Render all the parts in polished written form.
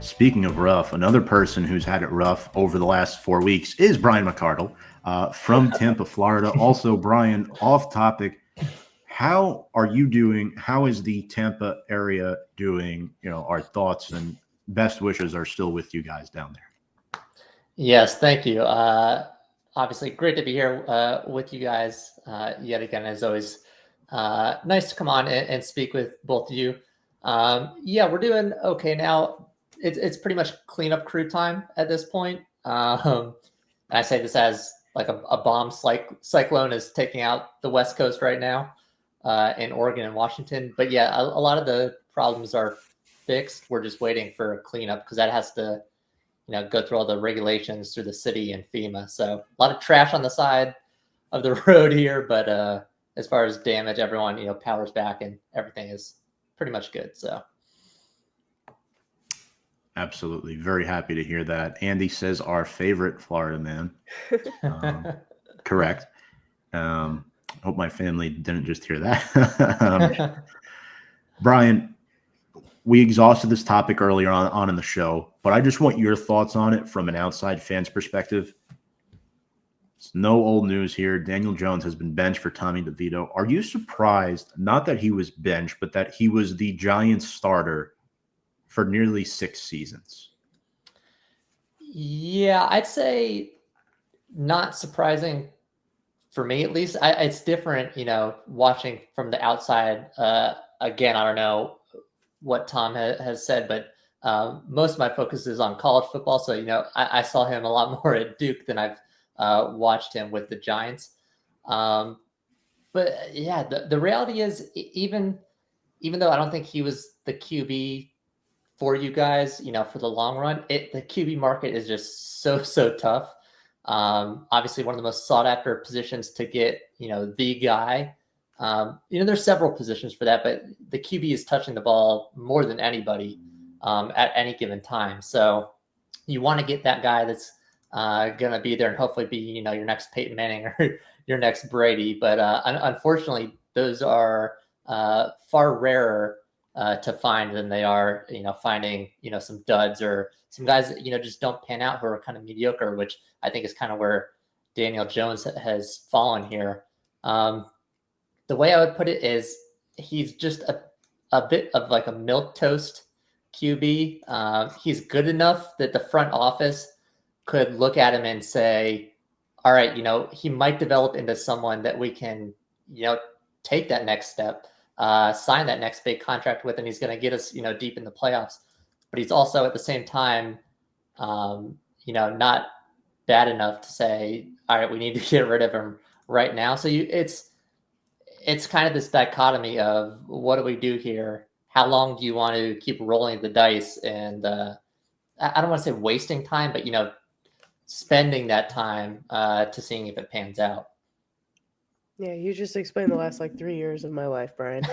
Speaking of rough, another person who's had it rough over the last 4 weeks is Brian McArdle from Tampa, Florida. Also, Brian, off topic, how are you doing? How is the Tampa area doing? Our thoughts and best wishes are still with you guys down there. Yes, thank you. Obviously, great to be here with you guys yet again. As always, nice to come on and speak with both of you. Yeah, we're doing okay now. It's pretty much cleanup crew time at this point. And I say this as like a bomb cyclone is taking out the West Coast right now in Oregon and Washington. But yeah, a lot of the problems are fixed. We're just waiting for a cleanup because that has to go through all the regulations through the city and FEMA. So a lot of trash on the side of the road here, but as far as damage, everyone, power's back and everything is pretty much good. So. Absolutely. Very happy to hear that. Andy says our favorite Florida man. Correct. Hope my family didn't just hear that. Brian, we exhausted this topic earlier on in the show, but I just want your thoughts on it from an outside fan's perspective. It's no old news here. Daniel Jones has been benched for Tommy DeVito. Are you surprised, not that he was benched, but that he was the Giants starter for nearly 6 seasons? Yeah, I'd say not surprising for me, at least. It's different, watching from the outside. Again, I don't know what Tom has said, but most of my focus is on college football. So, I saw him a lot more at Duke than I've watched him with the Giants. But yeah, the reality is, even though I don't think he was the QB for you guys, for the long run, the QB market is just so tough. Obviously, one of the most sought after positions to get, the guy. There's several positions for that, but the QB is touching the ball more than anybody at any given time. So you want to get that guy that's going to be there and hopefully be, your next Peyton Manning or your next Brady. But unfortunately, those are far rarer to find than they are, finding, some duds or some guys that, just don't pan out who are kind of mediocre, which I think is kind of where Daniel Jones has fallen here. The way I would put it is he's just a bit of like a milquetoast QB. He's good enough that the front office could look at him and say, all right, he might develop into someone that we can, take that next step, sign that next big contract with, and he's going to get us, deep in the playoffs. But he's also at the same time, not bad enough to say, all right, we need to get rid of him right now. So it's kind of this dichotomy of what do we do here? How long do you want to keep rolling the dice? And I don't want to say wasting time, but, spending that time to seeing if it pans out. Yeah, you just explained the last 3 years of my life, Brian.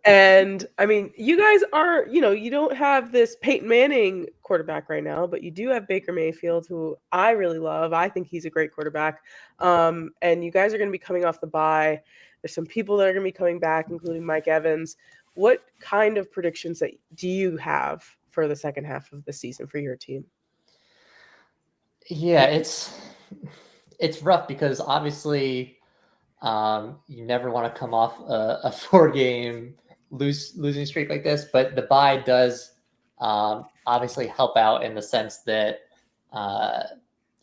And I mean, you guys are, you don't have this Peyton Manning quarterback right now, but you do have Baker Mayfield, who I really love. I think he's a great quarterback. And you guys are going to be coming off the bye. There's some people that are going to be coming back, including Mike Evans. What kind of predictions do you have for the second half of the season for your team? Yeah, it's rough because obviously you never want to come off a 4-game losing streak like this, but the bye does obviously help out in the sense that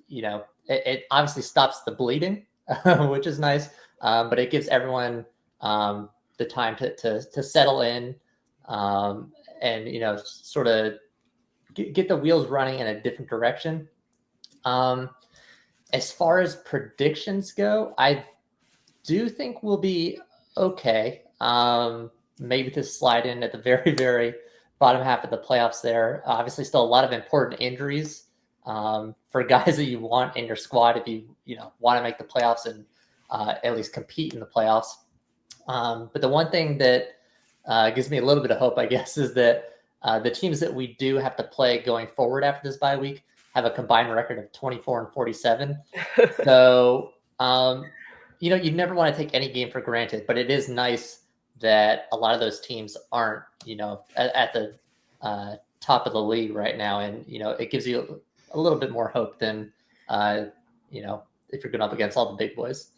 it obviously stops the bleeding, which is nice, but it gives everyone the time to settle in and sort of get the wheels running in a different direction. As far as predictions go, I do think we'll be okay. Maybe to slide in at the very, very bottom half of the playoffs there. Obviously, still a lot of important injuries for guys that you want in your squad if you want to make the playoffs and at least compete in the playoffs. But the one thing that gives me a little bit of hope, I guess, is that the teams that we do have to play going forward after this bye week have a combined record of 24-47. So, you never want to take any game for granted, but it is nice that a lot of those teams aren't, at the top of the league right now, and it gives you a little bit more hope than if you're going up against all the big boys.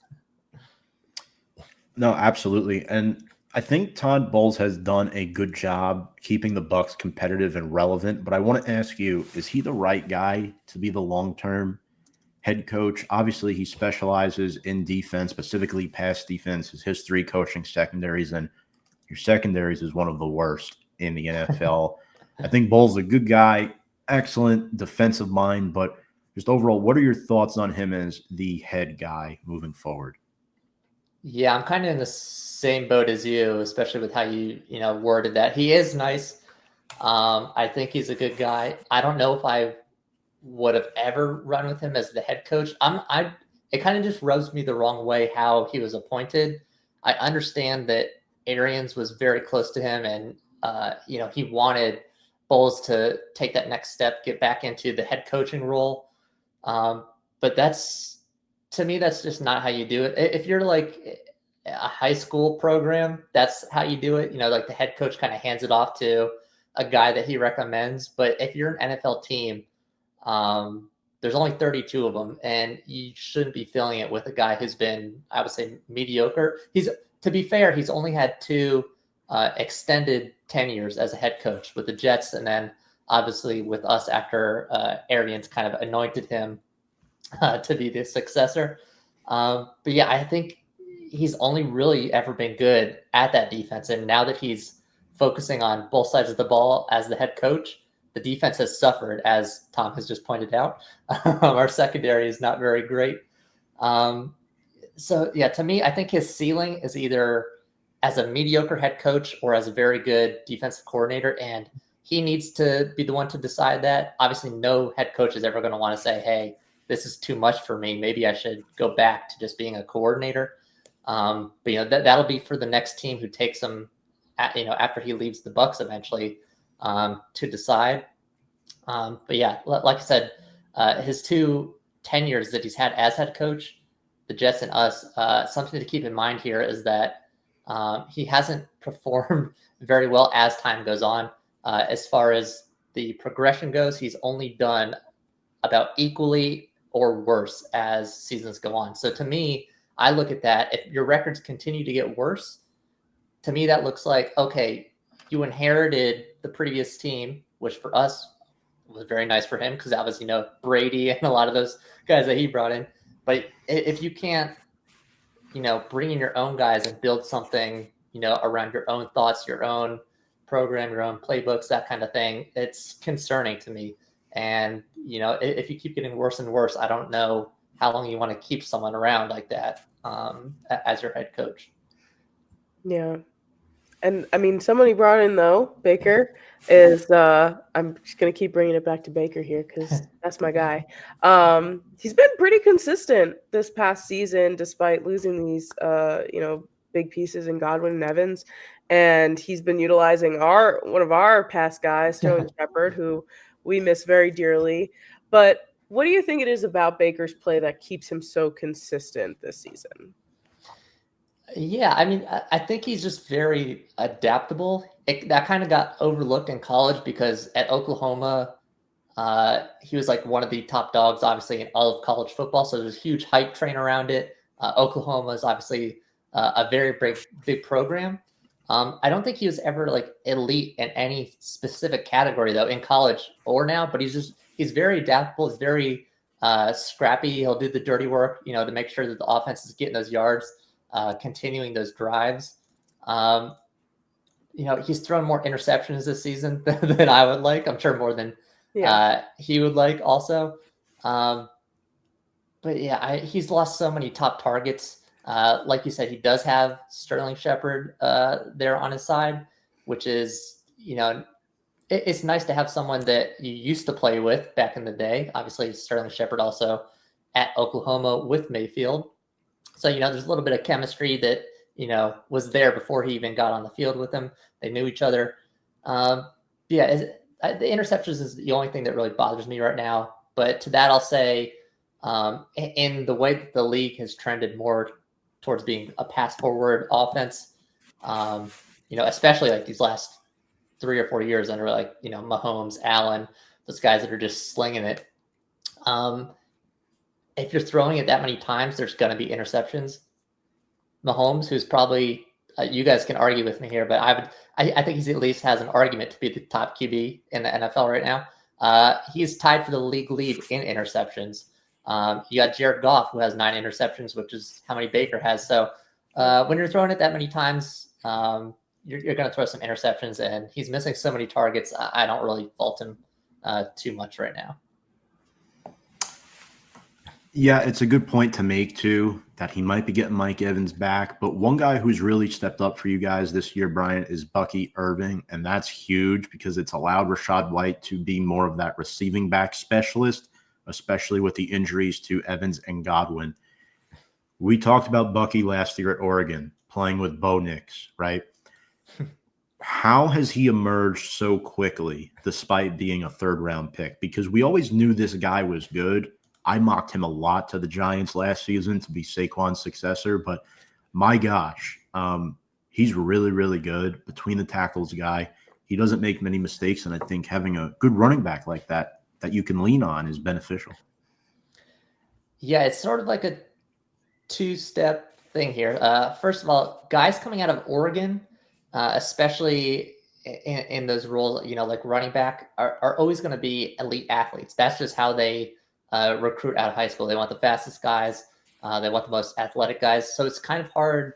No, absolutely. And I think Todd Bowles has done a good job keeping the Bucs competitive and relevant. But I want to ask you, is he the right guy to be the long-term head coach? Obviously, he specializes in defense, specifically pass defense. His history coaching secondaries, and your secondaries is one of the worst in the NFL. I think Bowles is a good guy, excellent defensive mind, but just overall, what are your thoughts on him as the head guy moving forward? Yeah, I'm kind of in the same boat as you, especially with how you worded that. He is nice. I think he's a good guy. I don't know if I would have ever run with him as the head coach. It kind of just rubs me the wrong way how he was appointed. I understand that Arians was very close to him, and he wanted Bowles to take that next step, get back into the head coaching role. But to me, that's just not how you do it. If you're like a high school program, that's how you do it. Like the head coach kind of hands it off to a guy that he recommends. But if you're an NFL team, there's only 32 of them, and you shouldn't be filling it with a guy who's been, I would say, mediocre. To be fair, he's only had 2 extended tenures as a head coach with the Jets, and then obviously with us after Arians kind of anointed him to be the successor. But yeah, I think he's only really ever been good at that defense. And now that he's focusing on both sides of the ball as the head coach, the defense has suffered, as Tom has just pointed out. Our secondary is not very great. So yeah, to me, I think his ceiling is either as a mediocre head coach or as a very good defensive coordinator. And he needs to be the one to decide that. Obviously, no head coach is ever going to want to say, hey, this is too much for me. Maybe I should go back to just being a coordinator. But that'll be for the next team who takes him, after he leaves the Bucs eventually, to decide. But yeah, like I said, his 2 tenures that he's had as head coach, the Jets and us, something to keep in mind here is that he hasn't performed very well as time goes on. As far as the progression goes, he's only done about equally or worse as seasons go on. So to me, I look at that. If your records continue to get worse, to me, that looks like, okay, you inherited the previous team, which for us was very nice for him because obviously, Brady and a lot of those guys that he brought in. But if you can't, bring in your own guys and build something, around your own thoughts, your own program, your own playbooks, that kind of thing, it's concerning to me. And, if you keep getting worse and worse, I don't know how long you want to keep someone around like that as your head coach. Yeah. And I mean, someone he brought in, though, Baker, is I'm just going to keep bringing it back to Baker here because that's my guy. He's been pretty consistent this past season despite losing these, big pieces in Godwin and Evans. And he's been utilizing one of our past guys, Sterling Shepard, who we miss very dearly. But what do you think it is about Baker's play that keeps him so consistent this season? Yeah, I mean, I think he's just very adaptable. That kind of got overlooked in college because at Oklahoma, he was like one of the top dogs, obviously, in all of college football. So there's a huge hype train around it. Oklahoma is obviously a very big program. I don't think he was ever like elite in any specific category, though, in college or now. But he's very adaptable. He's very scrappy. He'll do the dirty work, to make sure that the offense is getting those yards. Continuing those drives. He's thrown more interceptions this season than I would like. I'm sure more than he would like also. But yeah, he's lost so many top targets. Like you said, he does have Sterling Shepard there on his side, which is, it's nice to have someone that you used to play with back in the day. Obviously, Sterling Shepard also at Oklahoma with Mayfield. So, there's a little bit of chemistry that, was there before he even got on the field with him. They knew each other. The interceptions is the only thing that really bothers me right now. But to that, I'll say in the way that the league has trended more towards being a pass forward offense, especially like these last 3 or 4 years under like, Mahomes, Allen, those guys that are just slinging it. If you're throwing it that many times, there's going to be interceptions. Mahomes, who's probably, you guys can argue with me here, but I think he at least has an argument to be the top QB in the NFL right now. He's tied for the league lead in interceptions. You got Jared Goff, who has 9 interceptions, which is how many Baker has. So when you're throwing it that many times, you're going to throw some interceptions, and he's missing so many targets. I don't really fault him too much right now. Yeah, it's a good point to make, too, that he might be getting Mike Evans back. But one guy who's really stepped up for you guys this year, Brian, is Bucky Irving. And that's huge because it's allowed Rachaad White to be more of that receiving back specialist, especially with the injuries to Evans and Godwin. We talked about Bucky last year at Oregon, playing with Bo Nix, right? How has he emerged so quickly despite being a third-round pick? Because we always knew this guy was good. I mocked him a lot to the Giants last season to be Saquon's successor, but my gosh, he's really, really good between the tackles guy. He doesn't make many mistakes, and I think having a good running back like that you can lean on is beneficial. Yeah, it's sort of like a two-step thing here. First of all, guys coming out of Oregon, especially in those roles, like running back, are always going to be elite athletes. That's just how they recruit out of high school. They want the fastest guys. They want the most athletic guys. So it's kind of hard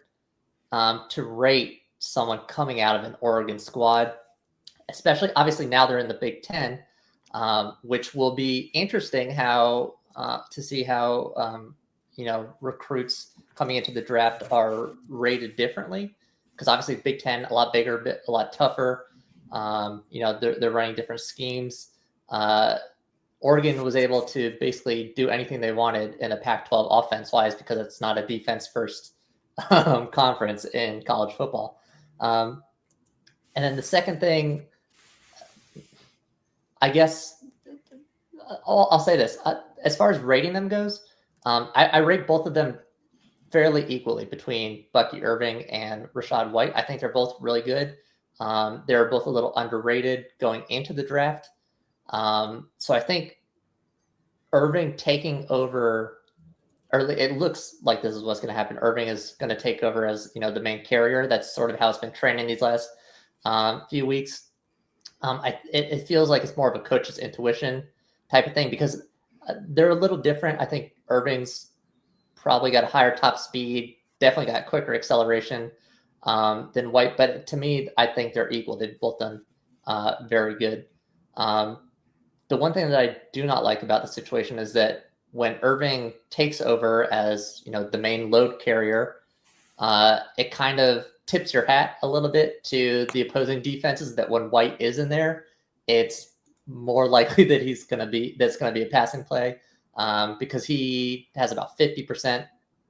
to rate someone coming out of an Oregon squad, especially obviously now they're in the Big Ten, which will be interesting to see how, recruits coming into the draft are rated differently. Because obviously Big Ten, a lot bigger, a lot tougher. They're running different schemes. Oregon was able to basically do anything they wanted in a Pac-12 offense-wise because it's not a defense-first conference in college football. And then the second thing, I guess, I'll say this. As far as rating them goes, I rate both of them fairly equally between Bucky Irving and Rachaad White. I think they're both really good. They're both a little underrated going into the draft. So I think Irving taking over early, it looks like this is what's going to happen. Irving is going to take over as, the main carrier. That's sort of how it's been training these last few weeks. It feels like it's more of a coach's intuition type of thing because they're a little different. I think Irving's probably got a higher top speed, definitely got quicker acceleration than White. But to me, I think they're equal. They've both done very good. The one thing that I do not like about the situation is that when Irving takes over as, the main load carrier, it kind of tips your hat a little bit to the opposing defenses that when White is in there, it's more likely that that's going to be a passing play because he has about 50%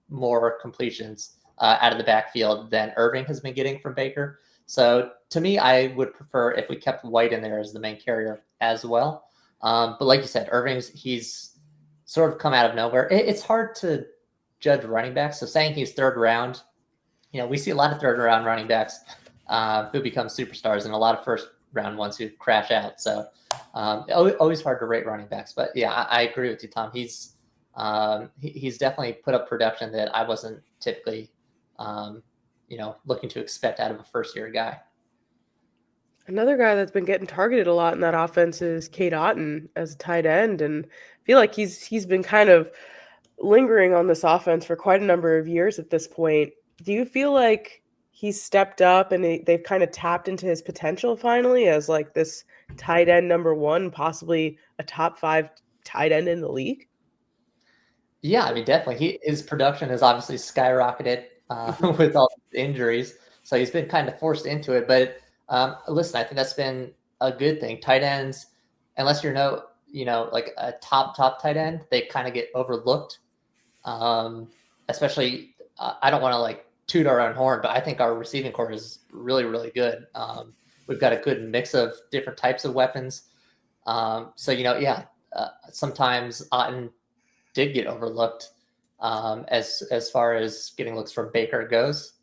more completions out of the backfield than Irving has been getting from Baker. So to me, I would prefer if we kept White in there as the main carrier as well. But like you said, he's sort of come out of nowhere. It's hard to judge running backs. So saying he's third round, we see a lot of third round running backs who become superstars and a lot of first round ones who crash out. So always hard to rate running backs. But yeah, I agree with you, Tom. He's definitely put up production that I wasn't typically, looking to expect out of a first year guy. Another guy that's been getting targeted a lot in that offense is Cade Otton as a tight end, and I feel like he's been kind of lingering on this offense for quite a number of years at this point. Do you feel like he's stepped up and they've kind of tapped into his potential finally as like this tight end number one, possibly a top 5 tight end in the league? Yeah, I mean, definitely. His production has obviously skyrocketed with all the injuries, so he's been kind of forced into it. But listen, I think that's been a good thing. Tight ends, unless you're like a top tight end, they kind of get overlooked. Especially, I don't want to like toot our own horn, but I think our receiving core is really, really good. We've got a good mix of different types of weapons. Sometimes Otton did get overlooked as far as getting looks from Baker goes.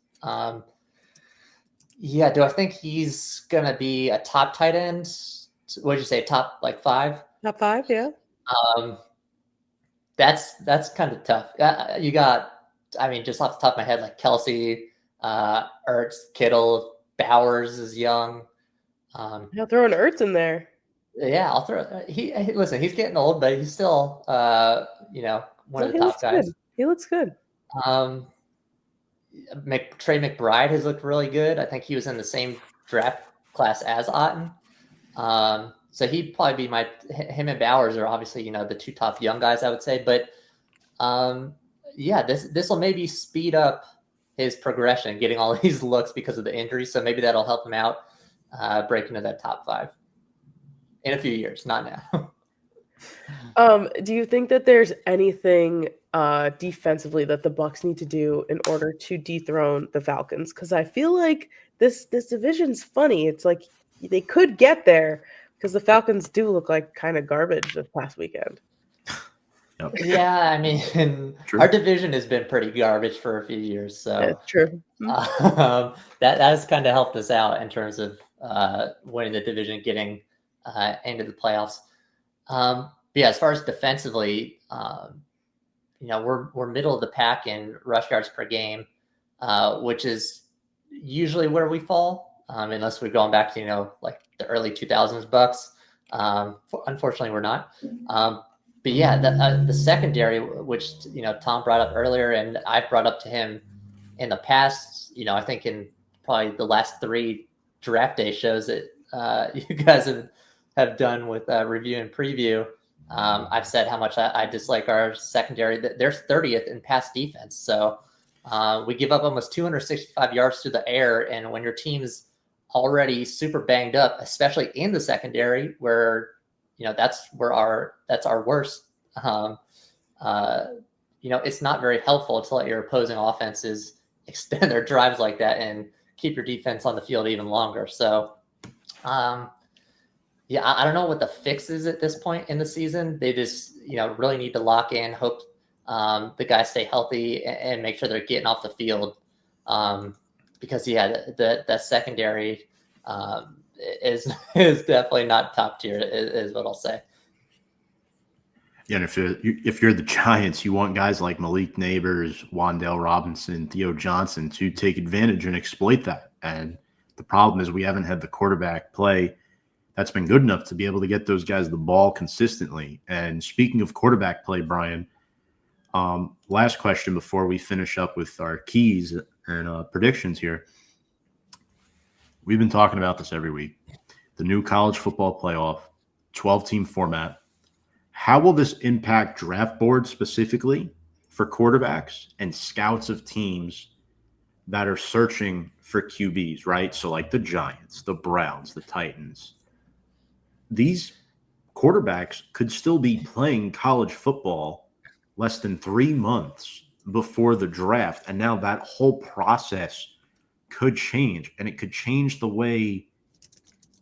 Yeah, do I think he's gonna be a top tight end? What did you say? Top like 5? Top 5, yeah. Um, that's kind of tough. You got, I mean, just off the top of my head, like Kelsey, Ertz, Kittle, Bowers is young. I'll throw an Ertz in there. Yeah, I'll throw. Listen. He's getting old, but he's still, one of the He top looks guys. good. He looks good. Trey McBride has looked really good. I think he was in the same draft class as Otten. So he'd probably be him and Bowers are obviously, the 2 top young guys, I would say. But yeah, this will maybe speed up his progression, getting all these looks because of the injuries. So maybe that'll help him out break into that top 5 in a few years, not now. Do you think that there's anything defensively that the Bucs need to do in order to dethrone the Falcons? Because I feel like this division's funny. It's like they could get there because the Falcons do look like kind of garbage this past weekend. Yep. Yeah, I mean, True. our division has been pretty garbage for a few years, so Yeah, true. that has kind of helped us out in terms of winning the division, getting into the playoffs. But yeah, as far as defensively, we're middle of the pack in rush yards per game, which is usually where we fall, unless we're going back to like the early 2000s Bucs. Unfortunately, we're not. But yeah, the secondary, which Tom brought up earlier, and I've brought up to him in the past. I think in probably the last 3 draft day shows that you guys have done with review and preview. I've said how much I dislike our secondary. They're 30th in pass defense, so we give up almost 265 yards through the air. And when your team's already super banged up, especially in the secondary, where that's our worst. It's not very helpful to let your opposing offenses extend their drives like that and keep your defense on the field even longer. So, yeah, I don't know what the fix is at this point in the season. They just, really need to lock in, hope the guys stay healthy and make sure they're getting off the field. Because the secondary is definitely not top tier, is what I'll say. Yeah, and if you're the Giants, you want guys like Malik Neighbors, Wan'Dale Robinson, Theo Johnson to take advantage and exploit that. And the problem is we haven't had the quarterback play that's been good enough to be able to get those guys the ball consistently. And speaking of quarterback play, Brian, last question before we finish up with our keys and predictions here. We've been talking about this every week. The new college football playoff, 12-team format. How will this impact draft boards specifically for quarterbacks and scouts of teams that are searching for QBs, right? So like the Giants, the Browns, the Titans. These quarterbacks could still be playing college football less than 3 months before the draft. And now that whole process could change, and it could change the way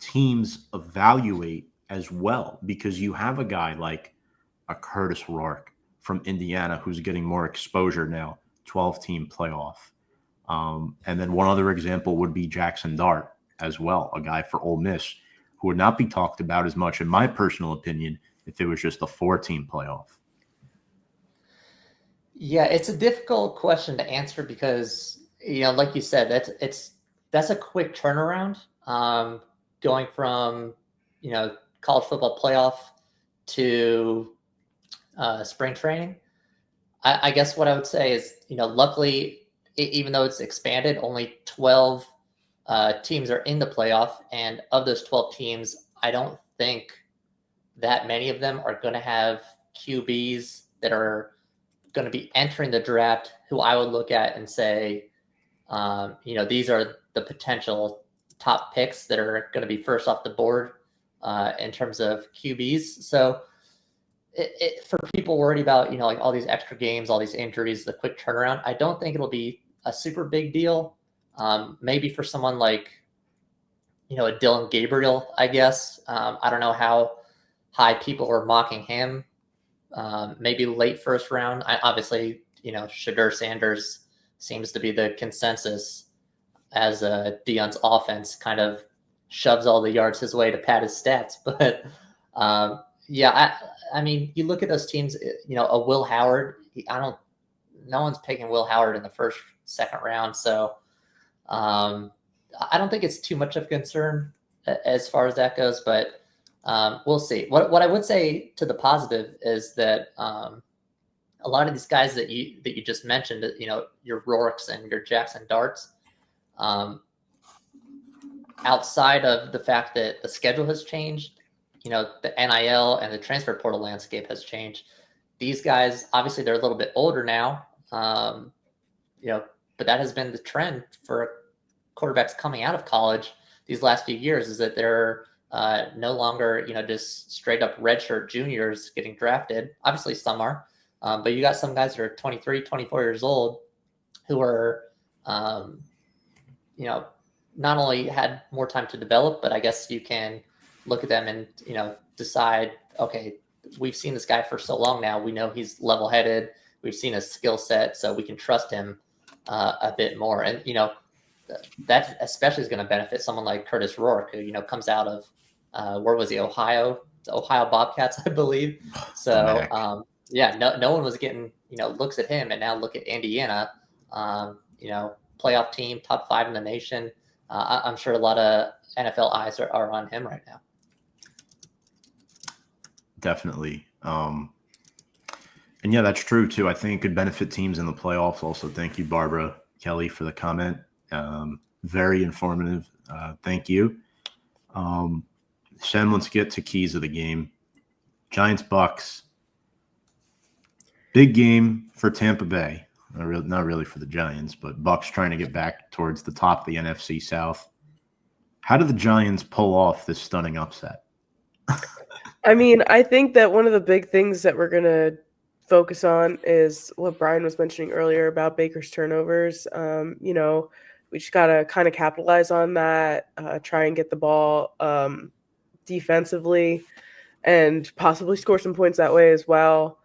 teams evaluate as well, because you have a guy like a Curtis Rourke from Indiana who's getting more exposure now, 12-team playoff. And then one other example would be Jackson Dart as well, a guy for Ole Miss who would not be talked about as much, in my personal opinion, if it was just a 4-team playoff. Yeah, it's a difficult question to answer because, like you said, that's a quick turnaround. Going from, college football playoff to spring training. I guess what I would say is, luckily, even though it's expanded, only 12 teams are in the playoff. And of those 12 teams, I don't think that many of them are going to have QBs that are going to be entering the draft who I would look at and say, these are the potential top picks that are going to be first off the board in terms of QBs. So for people worried about, like all these extra games, all these injuries, the quick turnaround, I don't think it'll be a super big deal. Maybe for someone like, a Dylan Gabriel, I guess. I don't know how high people are mocking him. Maybe late first round. Obviously, Shedeur Sanders seems to be the consensus. as Deion's offense kind of shoves all the yards his way to pad his stats. But yeah, I mean, you look at those teams. A Will Howard. No one's picking Will Howard in the first, second round. So I don't think it's too much of a concern as far as that goes. But we'll see. What I would say to the positive is that a lot of these guys that you just mentioned, your Rourkes and your Jackson Darts, outside of the fact that the schedule has changed, the NIL and the transfer portal landscape has changed. These guys, obviously, they're a little bit older now, but that has been the trend for quarterbacks coming out of college these last few years, is that they're no longer, just straight up redshirt juniors getting drafted. Obviously, some are, but you got some guys that are 23, 24 years old who are, not only had more time to develop, but I guess you can look at them and, decide, okay, we've seen this guy for so long now. We know he's level-headed. We've seen his skill set, so we can trust him a bit more. And, that especially is going to benefit someone like Curtis Rourke, who, comes out of, where was he? The Ohio Bobcats, I believe. So, no one was getting, looks at him, and now look at Indiana, playoff team, top 5 in the nation. I'm sure a lot of NFL eyes are on him right now. Definitely. And yeah, that's true too. I think it could benefit teams in the playoffs. Also, thank you, Barbara Kelly, for the comment. Very informative. Thank you. Shen, let's get to keys of the game. Giants Bucs. Big game for Tampa Bay. Not really for the Giants, but Bucs trying to get back towards the top of the NFC South. How did the Giants pull off this stunning upset? I mean, I think that one of the big things that we're going to focus on is what Brian was mentioning earlier about Baker's turnovers. We just got to kind of capitalize on that, try and get the ball defensively, and possibly score some points that way as well.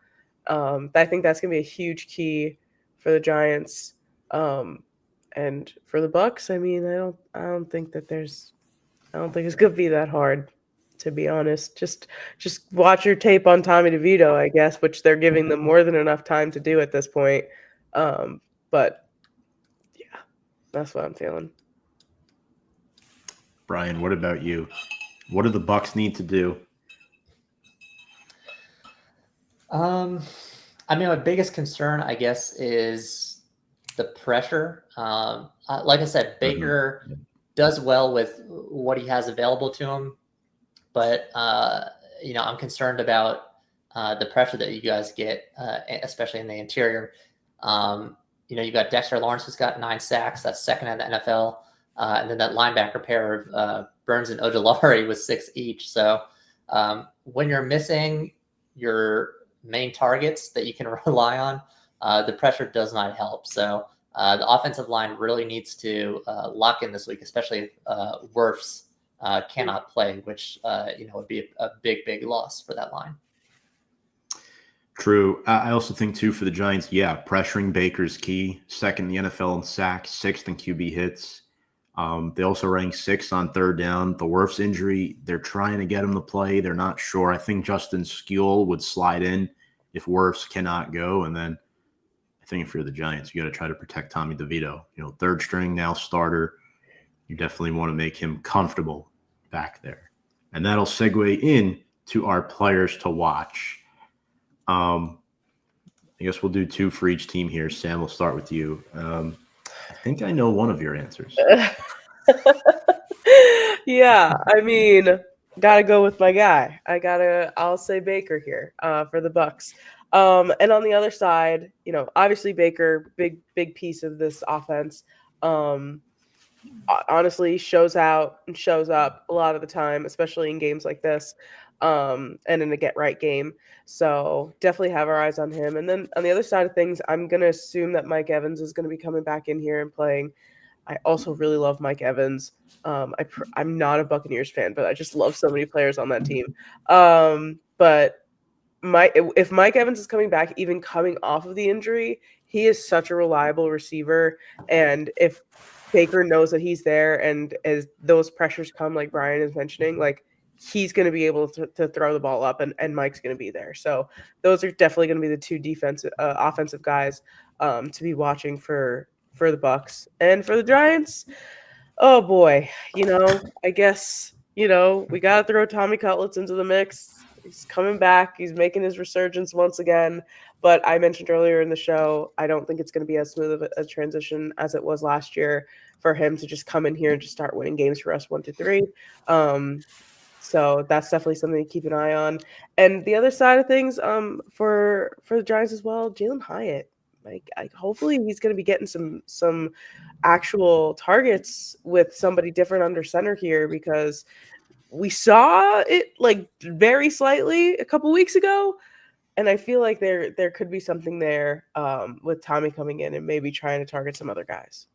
I think that's going to be a huge key for the Giants. And for the Bucs, I mean, I don't think it's going to be that hard, to be honest. Just watch your tape on Tommy DeVito, I guess, which they're giving them more than enough time to do at this point. But yeah, that's what I'm feeling. Brian, what about you? What do the Bucs need to do? I mean, my biggest concern, I guess, is the pressure. Like I said, Baker does well with what he has available to him, but I'm concerned about the pressure that you guys get, especially in the interior. You got Dexter Lawrence, who's got 9 sacks. That's second in the NFL. And then that linebacker pair of Burns and Ojulari with 6 each. So when you're missing your main targets that you can rely on, the pressure does not help. So the offensive line really needs to lock in this week, especially if Wirfs cannot play, which would be a big loss for that line. True. I also think too for the Giants, pressuring Baker's key. Second in the NFL in sacks, 6th in QB hits. They also rank 6th on third down. The Wirfs injury, they're trying to get him to play. They're not sure. I think Justin Skule would slide in if Wirfs cannot go. And then I think if you're the Giants, you got to try to protect Tommy DeVito. Third string, now starter. You definitely want to make him comfortable back there. And that'll segue in to our players to watch. I guess we'll do 2 for each team here. Sam, we'll start with you. I think I know one of your answers. Yeah, I mean, gotta go with my guy. I'll say Baker here for the Bucs. And on the other side, obviously Baker, big piece of this offense. Honestly, shows out and shows up a lot of the time, especially in games like this, and in a get right game. So definitely have our eyes on him. And then on the other side of things, I'm going to assume that Mike Evans is going to be coming back in here and playing. I also really love Mike Evans. I'm not a Buccaneers fan, but I just love so many players on that team. But if Mike Evans is coming back, even coming off of the injury, he is such a reliable receiver. And if Baker knows that he's there, and as those pressures come, like Brian is mentioning, like he's going to be able to throw the ball up, and Mike's going to be there. So those are definitely going to be the two offensive guys to be watching for the Bucs. And for the Giants, oh boy, I guess we got to throw Tommy Cutlets into the mix. He's coming back. He's making his resurgence once again. But I mentioned earlier in the show, I don't think it's going to be as smooth of a transition as it was last year for him to just come in here and just start winning games for us 1-3. So that's definitely something to keep an eye on. And the other side of things, for the Giants as well, Jalen Hyatt. Like, hopefully he's going to be getting some actual targets with somebody different under center here, because we saw it like very slightly a couple weeks ago. And I feel like there could be something there with Tommy coming in and maybe trying to target some other guys.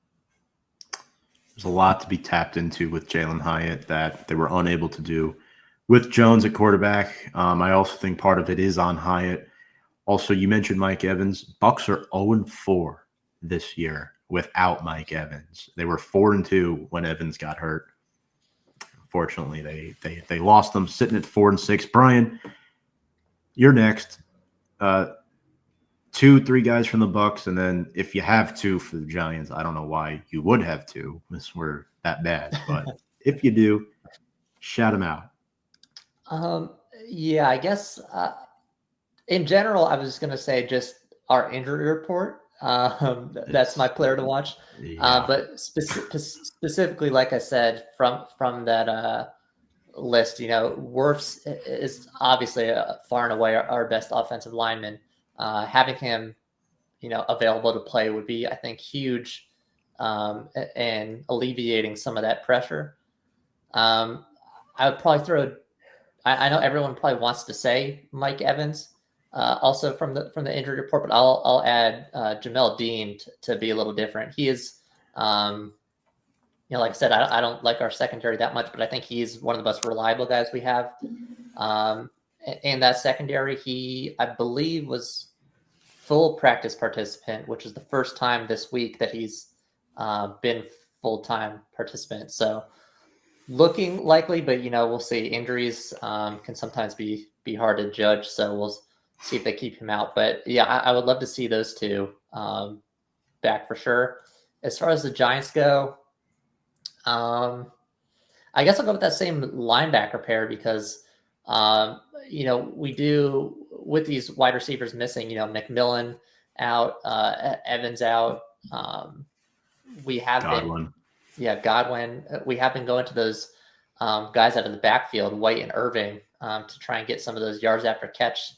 There's a lot to be tapped into with Jalen Hyatt that they were unable to do with Jones at quarterback. I also think part of it is on Hyatt. Also, you mentioned Mike Evans. Bucs are 0-4 this year without Mike Evans. They were 4-2 when Evans got hurt. Unfortunately, they lost them, sitting at 4-6. Brian, you're next. 2-3 guys from the Bucs, and then if you have two for the Giants, I don't know why you would have two unless we're that bad, but if you do, shout them out. Yeah, I guess in general, I was going to say just our injury report. That's my player to watch. Yeah. But specifically, like I said, from that list, Wirfs is obviously far and away our best offensive lineman. Having him, available to play would be, I think, huge and alleviating some of that pressure. I would probably throw. I know everyone probably wants to say Mike Evans, also from the injury report, but I'll add Jamel Dean to be a little different. He is, like I said, I don't like our secondary that much, but I think he's one of the most reliable guys we have. In that secondary, he, I believe, was full practice participant, which is the first time this week that he's been full-time participant. So looking likely, but we'll see. Injuries can sometimes be hard to judge, so we'll see if they keep him out. But yeah, I would love to see those two back for sure. As far as the Giants go, I guess I'll go with that same linebacker pair because we do, with these wide receivers missing, McMillan out, Evans out. We have Godwin. Godwin. We have been going to those guys out of the backfield, White and Irving, to try and get some of those yards after catch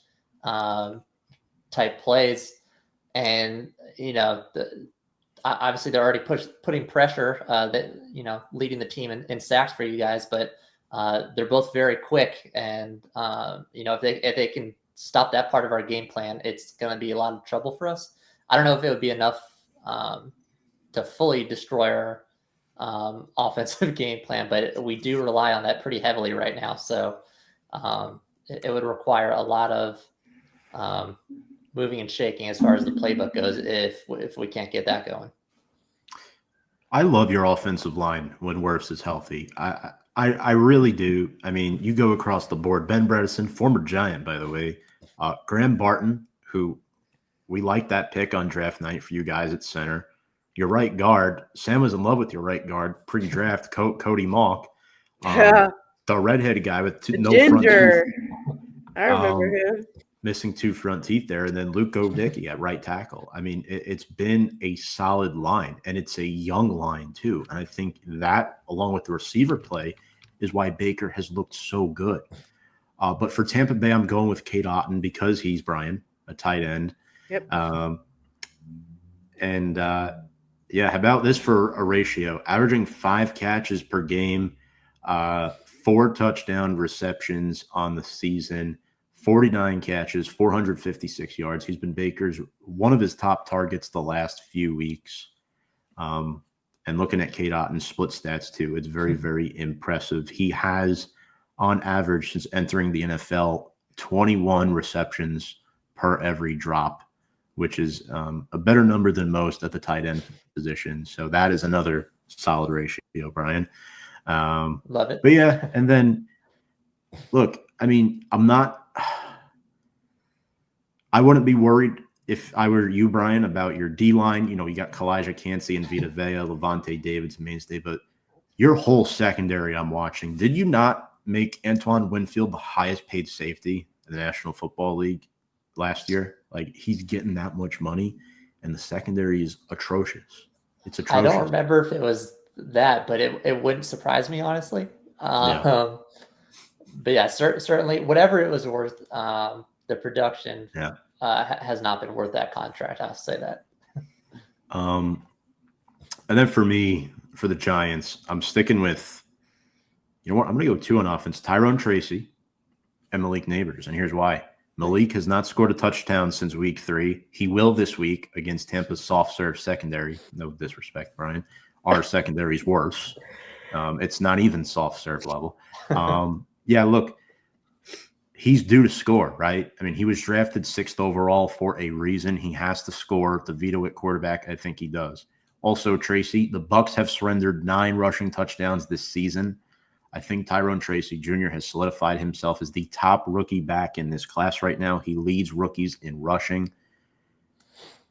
type plays. And, obviously they're already putting pressure that, leading the team in sacks for you guys, but they're both very quick. And, if they can stop that part of our game plan, it's going to be a lot of trouble for us. I don't know if it would be enough to fully destroy our offensive game plan, but we do rely on that pretty heavily right now. So it would require a lot of moving and shaking as far as the playbook goes if we can't get that going. I love your offensive line when Wirfs is healthy. I really do. I mean, you go across the board. Ben Bredesen, former Giant, by the way. Graham Barton, who we like that pick on draft night for you guys at center. Your right guard, Sam was in love with your right guard pre-draft, Cody Mauck. The redheaded guy with no front teeth. I remember him. Missing two front teeth there, and then Luke Goedicke at right tackle. I mean, it's been a solid line, and it's a young line too. And I think that, along with the receiver play, is why Baker has looked so good. But for Tampa Bay, I'm going with Cade Otton because he's, Brian, a tight end. Yep. How about this for a ratio? Averaging 5 catches per game, 4 touchdown receptions on the season, 49 catches, 456 yards. He's been Baker's one of his top targets the last few weeks. And looking at Cade Otton's split stats too, it's very, very impressive. He has, on average, since entering the NFL, 21 receptions per every drop, which is a better number than most at the tight end position. So that is another solid ratio, Brian. Love it. But yeah, and then look, I mean, I wouldn't be worried if I were you, Brian, about your D line. You know, you got Kalijah Cansey and Vita Vea, Levante David's mainstay, but your whole secondary I'm watching. Did you not make Antoine Winfield the highest paid safety in the National Football League last year? Like, he's getting that much money, and the secondary is atrocious. It's atrocious. I don't remember if it was that, but it wouldn't surprise me, honestly. Yeah. But yeah, certainly, whatever it was worth, the production has not been worth that contract. I'll say that. And then for me, for the Giants, I'm sticking with, you know what? I'm going to go 2 on offense: Tyrone Tracy and Malik Neighbors. And here's why. Malik has not scored a touchdown since week 3. He will this week against Tampa's soft serve secondary. No disrespect, Brian. Our secondary is worse. It's not even soft serve level. Yeah, look, he's due to score, right? I mean, he was drafted 6th overall for a reason. He has to score. DeVito at quarterback, I think he does. Also, Tracy, the Bucs have surrendered 9 rushing touchdowns this season. I think Tyrone Tracy Jr. has solidified himself as the top rookie back in this class right now. He leads rookies in rushing.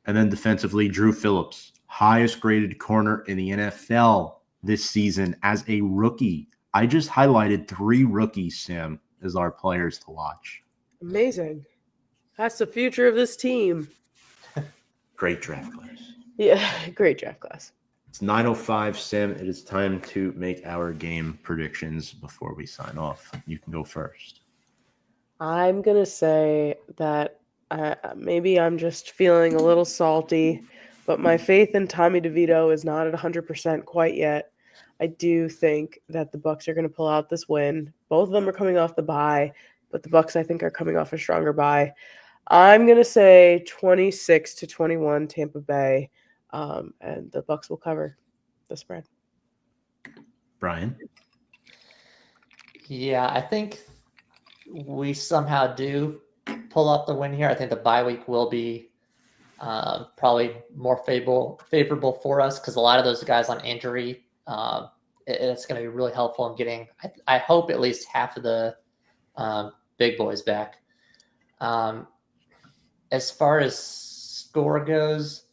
And then defensively, Drew Phillips, highest graded corner in the NFL this season as a rookie. I just highlighted 3 rookies, Sam, as our players to watch. Amazing. That's the future of this team. Great draft class. Yeah, great draft class. It's 9:05, Sam. It is time to make our game predictions before we sign off. You can go first. I'm going to say that maybe I'm just feeling a little salty, but my faith in Tommy DeVito is not at 100% quite yet. I do think that the Bucs are going to pull out this win. Both of them are coming off the bye, but the Bucs, I think, are coming off a stronger bye. I'm going to say 26-21 Tampa Bay, and the Bucs will cover the spread. Brian? Yeah, I think we somehow do pull up the win here. I think the bye week will be probably more favorable for us because a lot of those guys on injury, it's going to be really helpful in getting, I hope, at least half of the big boys back. As far as score goes,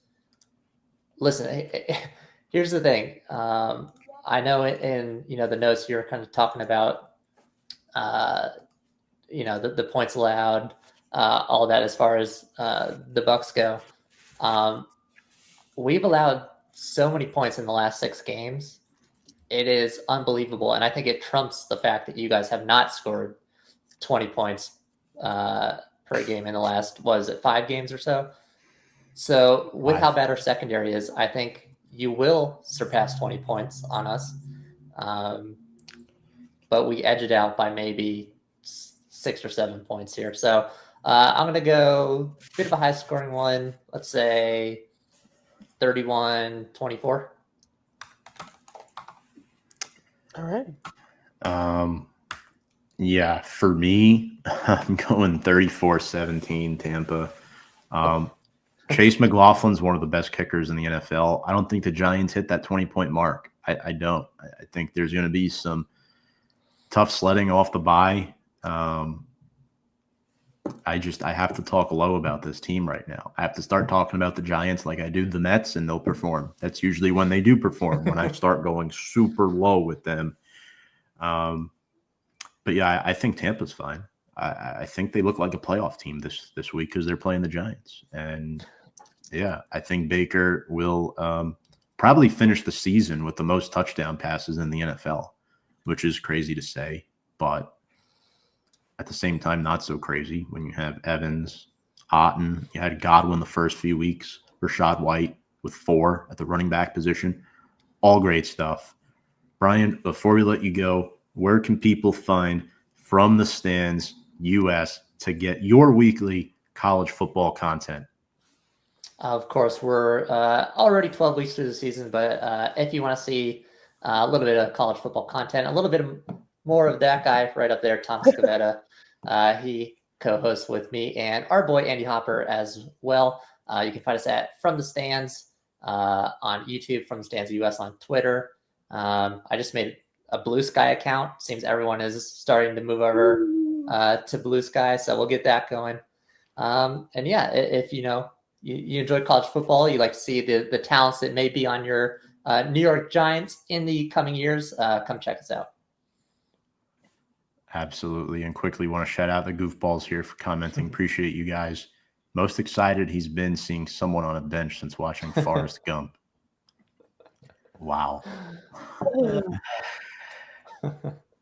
listen, here's the thing. I know in the notes you're kind of talking about the points allowed, all that as far as the Bucs go. We've allowed so many points in the last 6 games. It is unbelievable, and I think it trumps the fact that you guys have not scored 20 points per game in the last, 5 games or so? So with how bad our secondary is, I think you will surpass 20 points on us. But we edge it out by maybe 6 or 7 points here. So I'm going to go a bit of a high scoring one. Let's say 31-24. All right. Yeah, for me, I'm going 34-17 Tampa. Chase McLaughlin's one of the best kickers in the NFL. I don't think the Giants hit that 20-point mark. I don't. I think there's going to be some tough sledding off the bye. I have to talk low about this team right now. I have to start talking about the Giants like I do the Mets, and they'll perform. That's usually when they do perform, when I start going super low with them. But yeah, I think Tampa's fine. I think they look like a playoff team this week because they're playing the Giants. And yeah, I think Baker will probably finish the season with the most touchdown passes in the NFL, which is crazy to say, but at the same time, not so crazy when you have Evans, Otten, you had Godwin the first few weeks, Rashad White with 4 at the running back position. All great stuff. Brian, before we let you go, where can people find From the Stands US to get your weekly college football content? Of course, we're already 12 weeks through the season, but if you want to see a little bit of college football content, a little bit more of that guy right up there, Tom Scavetta, he co-hosts with me, and our boy Andy Hopper as well. You can find us at From the Stands on YouTube, From the Stands US on Twitter. I just made a Blue Sky account. Seems everyone is starting to move over to Blue Sky, so we'll get that going. And yeah, if you enjoy college football, you like to see the talents that may be on your New York Giants in the coming years, come check us out. Absolutely. And quickly want to shout out the goofballs here for commenting. Appreciate you guys. Most excited he's been seeing someone on a bench since watching Forrest Gump. Wow.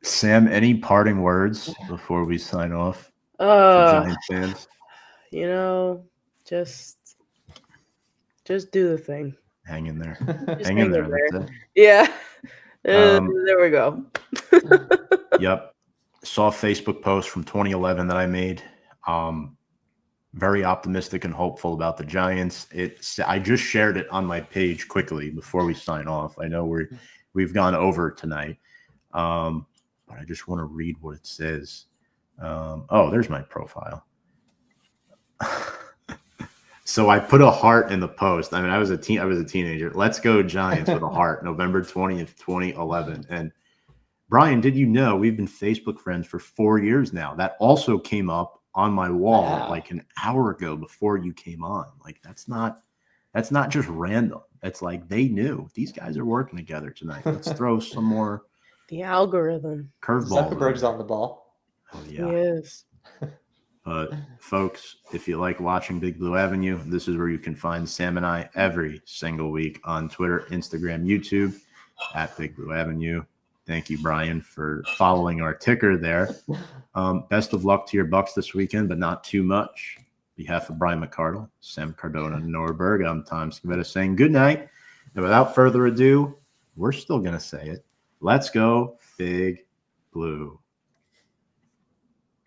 Sam, any parting words before we sign off for Giant fans? Just do the thing. Hang in there. Just hang in there. That's it. Yeah. There we go. Yep. Saw a Facebook post from 2011 that I made. Very optimistic and hopeful about the Giants. I just shared it on my page quickly before we sign off. I know we've gone over tonight, but I just want to read what it says. There's my profile. So I put a heart in the post. I mean, I was a teenager. Let's go Giants with a heart. November 20th, 2011. And Brian, did you know we've been Facebook friends for 4 years now? That also came up on my wall like an hour ago before you came on. Like that's not just random. It's like they knew these guys are working together tonight. Let's throw some more. The algorithm. Curveball. Zuckerberg's on the ball. Oh yeah. He is. But folks, if you like watching Big Blue Avenue, this is where you can find Sam and I every single week on Twitter, Instagram, YouTube at Big Blue Avenue. Thank you, Brian, for following our ticker there. Best of luck to your Bucs this weekend, but not too much. On behalf of Brian McArdle, Sam Cardona, and Norberg, I'm Tom Scavetta saying good night. And without further ado, we're still going to say it. Let's go Big Blue.